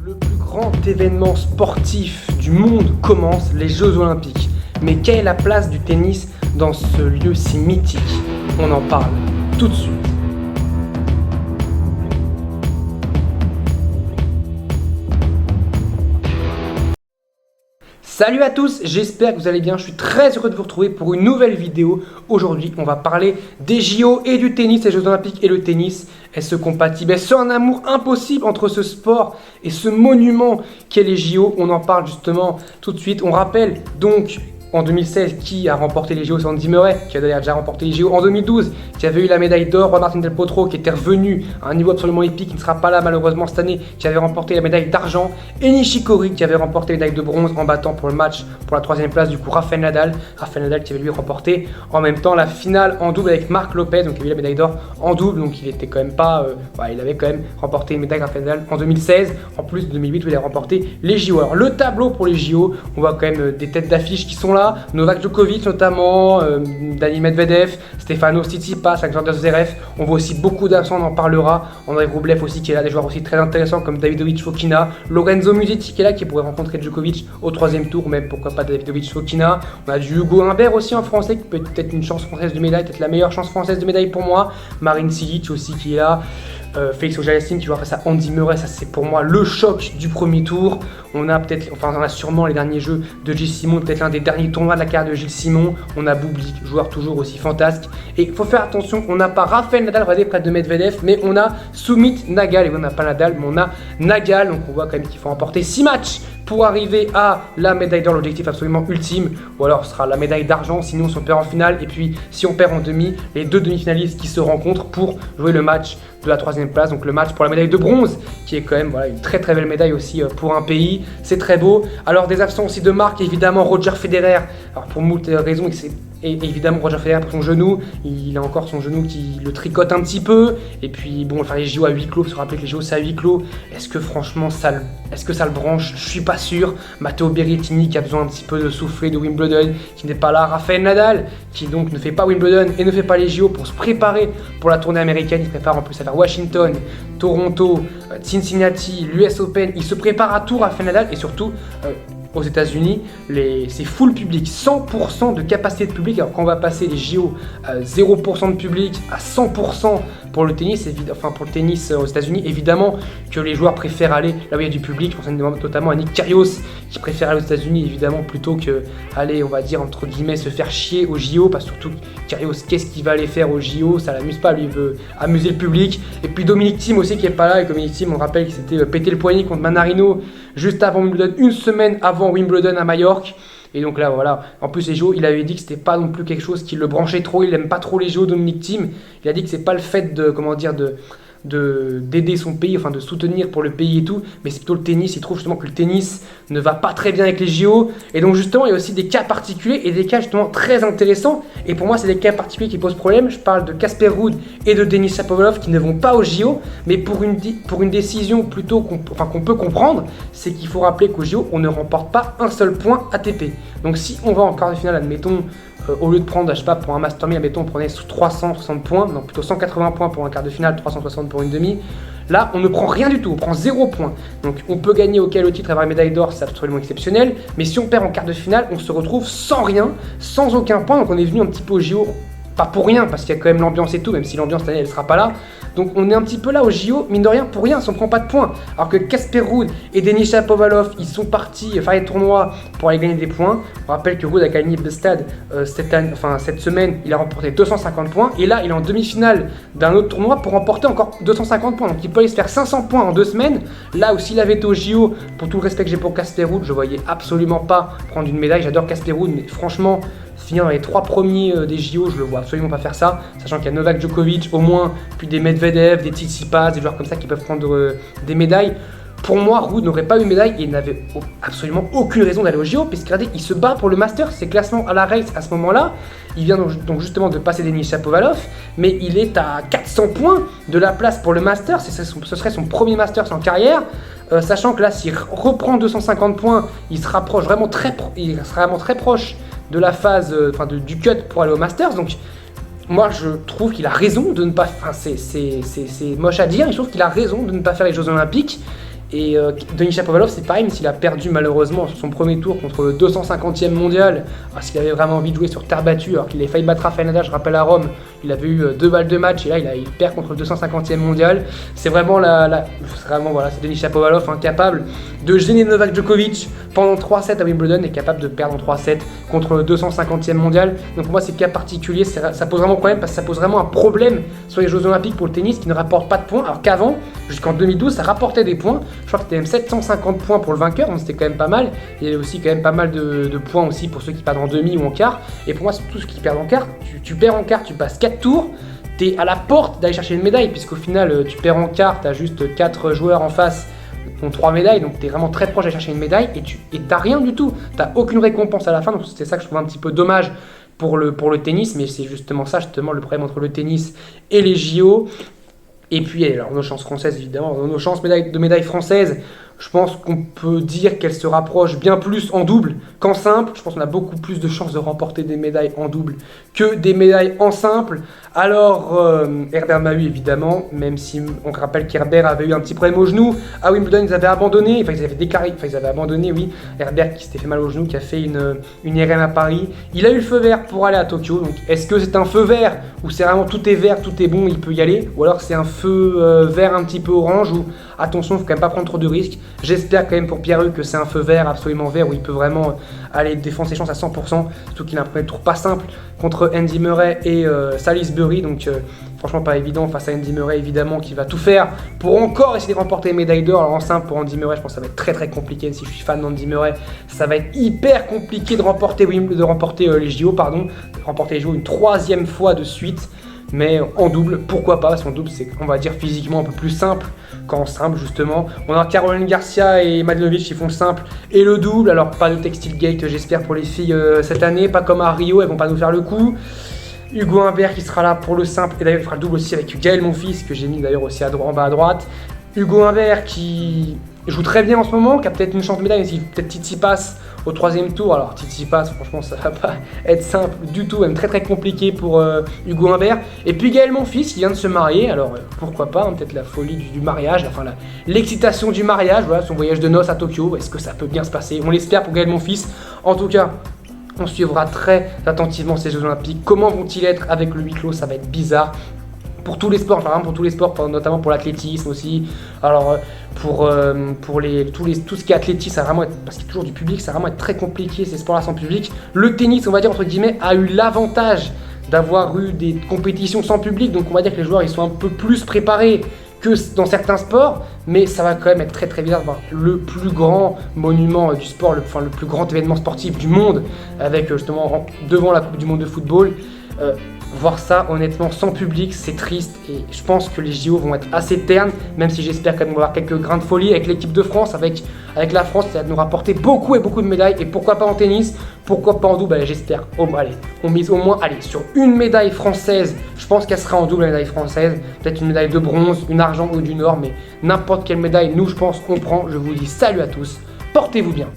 Le plus grand événement sportif du monde commence, les Jeux Olympiques. Mais quelle est la place du tennis dans ce lieu si mythique? On en parle tout de suite. Salut à tous, j'espère que vous allez bien, je suis très heureux de vous retrouver pour une nouvelle vidéo. Aujourd'hui, on va parler des JO et du tennis, les Jeux Olympiques et le tennis. Est-ce compatible? Est-ce un amour impossible entre ce sport et ce monument qu'est les JO? On en parle justement tout de suite. On rappelle donc en 2016 qui a remporté les JO, c'est Andy Murray, qui a d'ailleurs déjà remporté les JO. En 2012, qui avait eu la médaille d'or, Juan Martín del Potro, qui était revenu à un niveau absolument épique, qui ne sera pas là malheureusement cette année, qui avait remporté la médaille d'argent. Et Nishikori, qui avait remporté la médaille de bronze en battant pour le match, pour la 3e place, du coup Rafael Nadal. Rafael Nadal qui avait lui remporté en même temps la finale en double avec Marc Lopez, donc il a eu la médaille d'or en double, donc il était quand même pas, il avait quand même remporté une médaille Rafael Nadal en 2016, en plus de 2008 où il a remporté les JO. Alors le tableau pour les JO, on voit quand même des têtes d'affiche qui sont là, Novak Djokovic notamment, Daniil Medvedev, Stefanos Tsitsipas, Alexander Zverev. On voit aussi beaucoup d'absents, on en parlera. Andrei Rublev aussi qui est là, des joueurs aussi très intéressants comme Davidovich Fokina, Lorenzo Musetti qui est là, qui pourrait rencontrer Djokovic au 3e tour, même pourquoi pas Davidovich Fokina. On a du Hugo Humbert aussi en français qui peut être peut-être une chance française de médaille, peut-être la meilleure chance française de médaille pour moi. Marin Cilic aussi qui est là. Félix Auger-Aliassime qui jouera face à Andy Murray, ça c'est pour moi le choc du premier tour. On a peut-être, enfin on a sûrement les derniers jeux de Gilles Simon, peut-être l'un des derniers tournois de la carrière de Gilles Simon. On a Bublik, joueur toujours aussi fantasque. Et il faut faire attention, on n'a pas Rafael Nadal près de Medvedev, mais on a Sumit Nagal. Et on n'a pas Nadal, mais on a Nagal. Donc on voit quand même qu'il faut remporter 6 matchs pour arriver à la médaille d'or, l'objectif absolument ultime. Ou alors ce sera la médaille d'argent, sinon si on perd en finale. Et puis si on perd en demi, les deux demi-finalistes qui se rencontrent pour jouer le match de la 3e place, donc le match pour la médaille de bronze, qui est quand même une très très belle médaille aussi pour un pays, c'est très beau. Alors des absents aussi de marque, évidemment Roger Federer, alors pour moult raisons, et évidemment Roger Federer pour son genou, il a encore son genou qui le tricote un petit peu, et puis bon, faire les JO à huis clos, se rappeler que les JO c'est à huis clos, est-ce que franchement ça le branche? Je suis pas sûr. Matteo Berrettini qui a besoin un petit peu de souffler de Wimbledon, qui n'est pas là, Rafael Nadal qui donc ne fait pas Wimbledon et ne fait pas les JO pour se préparer pour la tournée américaine, il prépare en plus à faire Washington, Toronto, Cincinnati, l'US Open, il se prépare à tout Rafael Nadal et surtout aux États-Unis, c'est full public, 100% de capacité de public. Alors quand on va passer les JO à 0% de public à 100% pour le tennis, aux États-Unis, évidemment que les joueurs préfèrent aller là où il y a du public. Je pense notamment à Nick Kyrgios qui préfère aller aux États-Unis évidemment plutôt que aller, on va dire entre guillemets, se faire chier aux JO, parce que surtout Kyrgios, qu'est-ce qu'il va aller faire aux JO? Ça l'amuse pas, lui il veut amuser le public. Et puis Dominic Thiem aussi qui est pas là, et Dominic Thiem, on rappelle qu'il s'était pété le poignet contre Manarino juste avant Wimbledon, une semaine avant Wimbledon à Majorque. Et donc là voilà, en plus les JO, il avait dit que c'était pas non plus quelque chose qui le branchait trop, il aime pas trop les JO, Dominic Thiem. Il a dit que c'est pas le fait d'aider son pays, enfin de soutenir pour le pays et tout, mais c'est plutôt le tennis. Il trouve justement que le tennis ne va pas très bien avec les JO, et donc justement il y a aussi des cas particuliers et des cas justement très intéressants, et pour moi c'est des cas particuliers qui posent problème. Je parle de Casper Ruud et de Denis Shapovalov qui ne vont pas aux JO, mais pour une décision plutôt qu'on peut comprendre, c'est qu'il faut rappeler qu'aux JO on ne remporte pas un seul point ATP. Donc si on va en quart de finale, admettons, au lieu de prendre, je sais pas, pour un Master 1000, admettons, on prenait 360 points, non plutôt 180 points pour un quart de finale, 360 pour une demi. Là, on ne prend rien du tout, on prend 0 points. Donc on peut gagner au titre, avoir une médaille d'or, c'est absolument exceptionnel. Mais si on perd en quart de finale, on se retrouve sans rien, sans aucun point. Donc on est venu un petit peu au JO, pas pour rien, parce qu'il y a quand même l'ambiance et tout, même si l'ambiance cette année elle sera pas là. Donc on est un petit peu là au JO, mine de rien, pour rien, si on ne prend pas de points. Alors que Casper Ruud et Denis Shapovalov, ils sont partis faire les tournois pour aller gagner des points. On rappelle que Ruud a gagné le stade cette semaine, il a remporté 250 points. Et là, il est en demi-finale d'un autre tournoi pour remporter encore 250 points. Donc il peut aller se faire 500 points en 2 semaines. Là où s'il avait été au JO, pour tout le respect que j'ai pour Casper Ruud, je voyais absolument pas prendre une médaille. J'adore Casper Ruud, mais franchement, finir dans les 3 premiers des JO, je le vois absolument pas faire ça, sachant qu'il y a Novak Djokovic au moins, puis des Medvedev, des Tsitsipas, des joueurs comme ça qui peuvent prendre des médailles. Pour moi, Ruud n'aurait pas eu une médaille et il n'avait absolument aucune raison d'aller au JO, puisque regardez, il se bat pour le Master, c'est classement à la race à ce moment-là. Il vient donc justement de passer Denis Shapovalov, mais il est à 400 points de la place pour le Master, ce serait son premier Master en carrière. Sachant que là, s'il reprend 250 points, il se rapproche vraiment il sera vraiment très proche de la phase, du cut pour aller au Masters. Donc moi je trouve qu'il a raison de ne pas, c'est moche à dire, mais je trouve qu'il a raison de ne pas faire les Jeux Olympiques. Et Denis Shapovalov, c'est pareil, même s'il a perdu malheureusement sur son premier tour contre le 250e mondial, parce qu'il avait vraiment envie de jouer sur terre battue, alors qu'il avait failli battre Rafael Nadal, je rappelle à Rome, il avait eu 2 balles de match, et là il perd contre le 250e mondial. C'est vraiment c'est Denis Shapovalov incapable de gêner Novak Djokovic pendant 3 sets à Wimbledon et capable de perdre en 3 sets contre le 250e mondial. Donc pour moi, c'est cas particulier, ça pose vraiment problème parce que ça pose vraiment un problème sur les Jeux Olympiques pour le tennis qui ne rapporte pas de points, alors qu'avant, jusqu'en 2012, ça rapportait des points. Je crois que c'était même 750 points pour le vainqueur, donc c'était quand même pas mal. Il y avait aussi quand même pas mal de points aussi pour ceux qui perdent en demi ou en quart. Et pour moi, c'est tous ceux qui perdent en quart. Tu perds en quart, tu passes 4 tours, t'es à la porte d'aller chercher une médaille, puisqu'au final, tu perds en quart, t'as juste 4 joueurs en face qui ont 3 médailles, donc t'es vraiment très proche d'aller chercher une médaille, et t'as rien du tout. T'as aucune récompense à la fin, donc c'était ça que je trouve un petit peu dommage pour le tennis, mais c'est justement ça, le problème entre le tennis et les JO. Et puis, alors, nos chances françaises, évidemment, nos chances de médailles françaises, je pense qu'on peut dire qu'elles se rapprochent bien plus en double qu'en simple. Je pense qu'on a beaucoup plus de chances de remporter des médailles en double que des médailles en simple. Alors, Herbert Mahut, évidemment, même si on rappelle qu'Herbert avait eu un petit problème au genou. À Wimbledon, ils avaient abandonné, ils avaient abandonné, oui. Herbert qui s'était fait mal au genou, qui a fait une IRM à Paris. Il a eu le feu vert pour aller à Tokyo. Donc, est-ce que c'est un feu vert où c'est vraiment tout est vert, tout est bon, il peut y aller? Ou alors c'est un feu vert un petit peu orange où, attention, il ne faut quand même pas prendre trop de risques. J'espère quand même pour Pierre-Hugues que c'est un feu vert, absolument vert, où il peut vraiment aller défendre ses chances à 100%, surtout qu'il a un premier tour pas simple contre Andy Murray et Salisbury, donc franchement pas évident face à Andy Murray, évidemment, qui va tout faire pour encore essayer de remporter les médailles d'or. Alors en simple pour Andy Murray, je pense que ça va être très très compliqué, si je suis fan d'Andy Murray, ça va être hyper compliqué de remporter les JO, de remporter les JO une 3e fois de suite. Mais en double, pourquoi pas? Parce qu'en double, c'est, on va dire, physiquement un peu plus simple qu'en simple, justement. On a Caroline Garcia et Mladenovic qui font le simple et le double. Alors, pas de Textile Gate, j'espère, pour les filles cette année. Pas comme à Rio, elles vont pas nous faire le coup. Hugo Humbert qui sera là pour le simple. Et d'ailleurs, il fera le double aussi avec Gaël Monfils, que j'ai mis d'ailleurs aussi en bas à droite. Hugo Humbert qui joue très bien en ce moment, qui a peut-être une chance de médaille, mais si peut-être Tsitsipas au 3e tour. Alors Tsitsipas, franchement, ça va pas être simple du tout, même très très compliqué pour Hugo Humbert. Et puis Gaël Monfils qui vient de se marier, alors pourquoi pas, peut-être la folie du mariage, enfin l'excitation du mariage, voilà, son voyage de noces à Tokyo, est-ce que ça peut bien se passer? On l'espère pour Gaël Monfils. En tout cas, on suivra très attentivement ces Jeux Olympiques. Comment vont-ils être avec le huis clos? Ça va être bizarre. Pour tous les sports, pour tous les sports, notamment pour l'athlétisme aussi. Alors pour tout ce qui est athlétisme, ça va vraiment être, parce qu'il y a toujours du public, ça va vraiment être très compliqué ces sports-là sans public. Le tennis, on va dire entre guillemets, a eu l'avantage d'avoir eu des compétitions sans public, donc on va dire que les joueurs ils sont un peu plus préparés que dans certains sports, mais ça va quand même être très très bizarre de voir le plus grand monument du sport, le plus grand événement sportif du monde, avec justement devant la Coupe du Monde de football. Voir ça honnêtement sans public, c'est triste, et je pense que les JO vont être assez ternes, même si j'espère quand même avoir quelques grains de folie avec l'équipe de France, avec la France, ça va nous rapporter beaucoup de médailles, et pourquoi pas en tennis, pourquoi pas en double. Allez, j'espère, on mise au moins sur une médaille française. Je pense qu'elle sera en double, la médaille française, peut-être une médaille de bronze, une argent ou d'une or, mais n'importe quelle médaille, nous je pense qu'on prend. Je vous dis salut à tous, portez-vous bien.